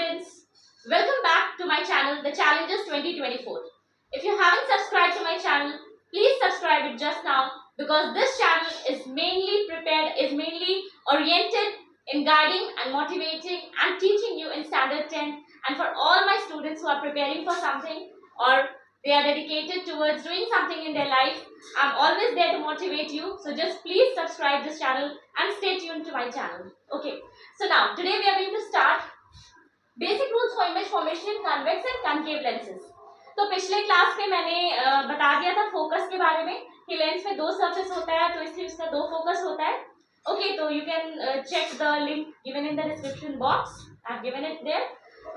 students, welcome back to my channel, The Challenges 2024. If you haven't subscribed to my channel, please subscribe it just now because this channel is mainly oriented in guiding and motivating and teaching you in Standard 10, and for all my students who are preparing for something or they are dedicated towards doing something in their life. I'm always there to motivate you. So just please subscribe this channel and stay tuned to my channel. Okay. So now today we are going to start basic rules for image formation in convex and concave lenses. तो पिछले class में मैंने बता दिया था focus के बारे में कि लेंस में दो सरफेस होता है तो इसलिए उसका दो फोकस होता है. Okay, so you can check the link given in the description box. I've given it there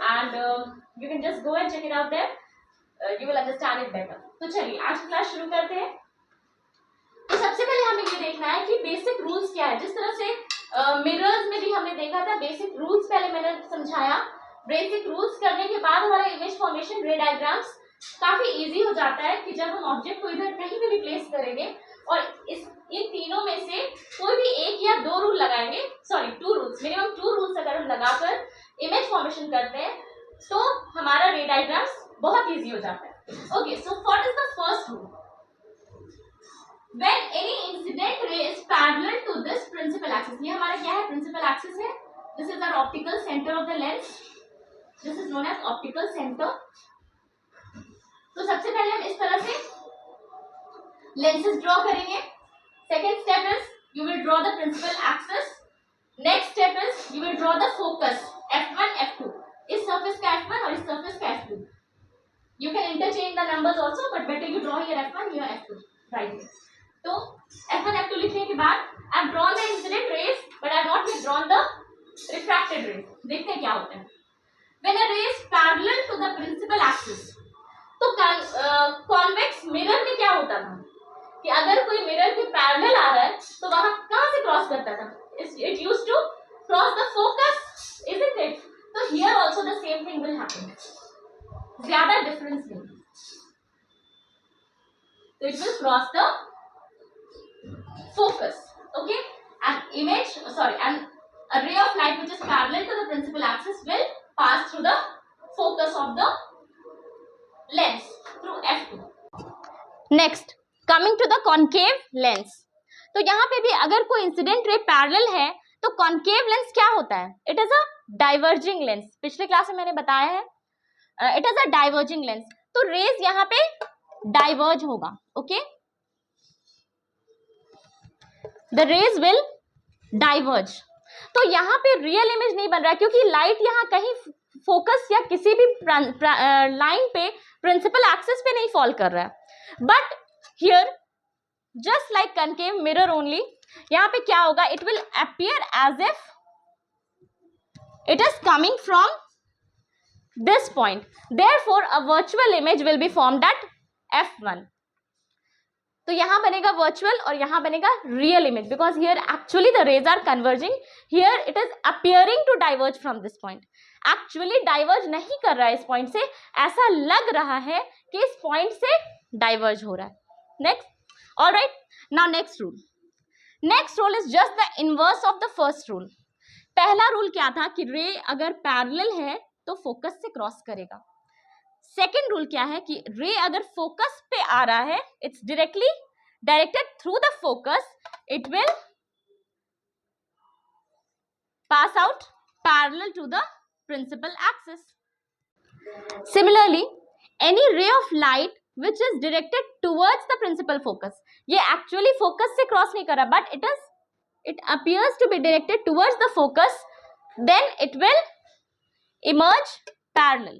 and you can just go and check it out there. You will understand it better. तो चलिए आज की class शुरू करते हैं. तो सबसे पहले हमें ये देखना है कि बेसिक रूल्स क्या है. जिस तरह से मिरर्स में भी हमने देखा था बेसिक रूल्स पहले मैंने समझाया. बेसिक रूल्स करने के बाद हमारा इमेज फॉर्मेशन रे डायग्राम्स काफी इजी हो जाता है कि जब हम ऑब्जेक्ट को इधर कहीं पे भी प्लेस करेंगे और इन तीनों में से कोई भी एक या दो रूल लगाएंगे, सॉरी 2 रूल्स, मिनिमम 2 रूल्स अगर हम लगाकर इमेज फॉर्मेशन करते हैं तो हमारा रे डायग्राम्स बहुत इजी हो जाता है. Okay, so what is the first rule? When any incident ray is parallel to this principal axis, ये हमारा क्या है? Principal axis है. This is our optical center of the lens. This is known as optical center. तो सबसे पहले हम इस तरह से lenses draw करेंगे. Second step is you will draw the principal axis. Next step is you will draw the focus f1, f2. इस surface का f1 और इस surface का f2. You can interchange the numbers also, but better you draw here f1, here f2. Right here. तो f1 f2 लिखने के बाद I have drawn the incident rays but I have not yet drawn the refracted rays. देखते हैं क्या होता है. When a ray is parallel to the principal axis, तो कॉन्वेक्स मिरर में क्या होता था कि अगर कोई मिरर के पैरेलल आ रहा है तो वहां कहां से क्रॉस करता था? It used to cross the focus, isn't it? तो here also the same thing will happen. ज्यादा डिफरेंस नहीं. So it will cross the focus. Okay, and a ray of light which is parallel to the principal axis will pass through the focus of the lens through f2. Next, coming to the concave lens. तो यहाँ पे भी अगर कोई incident ray parallel है तो concave lens क्या होता है? It is a diverging lens. पिछले क्लास में मैंने बताया है it is a diverging lens. तो रेज यहाँ पे डाइवर्ज होगा. Okay, the rays will diverge. तो यहाँ पे रियल इमेज नहीं बन रहा है क्योंकि लाइट यहाँ कहीं फोकस या किसी भी लाइन पे प्रिंसिपल एक्सिस पे नहीं फॉल कर रहा है. But here just like concave mirror only, यहाँ पे क्या होगा? It will appear as if it is coming from this point. Therefore a virtual image will be formed at f1. तो यहां बनेगा वर्चुअल और यहां बनेगा real image because here actually the rays are converging. Here it is appearing to diverge from this point. Actually diverge नहीं कर रहा है इस पॉइंट से, ऐसा लग रहा है कि इस पॉइंट से डाइवर्ज हो रहा है. Next, alright, now next rule. Next rule is just the inverse of the first rule. पहला रूल क्या था कि रे अगर पैरेलल है तो फोकस से क्रॉस करेगा. सेकेंड रूल क्या है कि रे अगर फोकस पे आ रहा है it's directed through the focus, it will pass out parallel to the principal axis. Similarly any ray of light which is directed towards the principal focus, ये एक्चुअली फोकस से क्रॉस नहीं कर रहा but it appears to be directed towards the focus, then it will emerge parallel.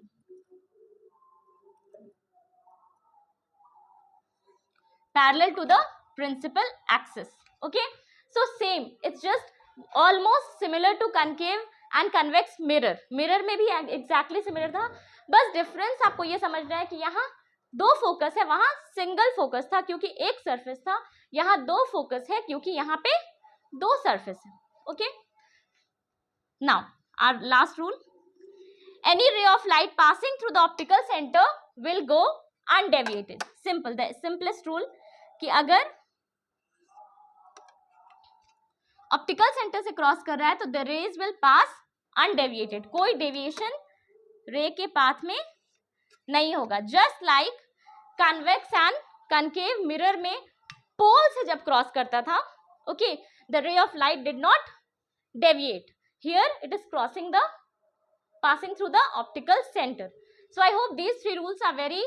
Parallel to the principal axis. Okay, so same, it's just almost similar to concave and convex mirror. Mirror में भी exactly similar था, बस difference आपको ये समझना है कि यहाँ दो फोकस है, वहां सिंगल फोकस था क्योंकि एक सरफेस था. यहाँ दो फोकस है क्योंकि यहाँ पे दो सरफेस है. Okay, now our last rule, any ray of light passing through the optical center will go undeviated. Simple, the simplest rule कि अगर ऑप्टिकल सेंटर से क्रॉस कर रहा है तो the rays will pass undeviated. कोई डेविएशन रे के path में नहीं होगा। Just like convex and concave mirror में पोल से जब क्रॉस करता था, okay, the ray of light did not deviate, here it is crossing the passing through the optical center. So I hope these three rules are very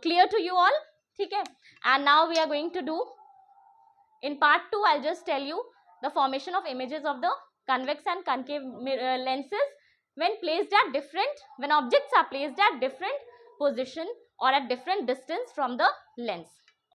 clear to you all. ठीक है, and now we are going to do in part 2. I'll just tell you the formation of images of the convex and concave lenses when placed at different, when objects are placed at different position or at different distance from the lens.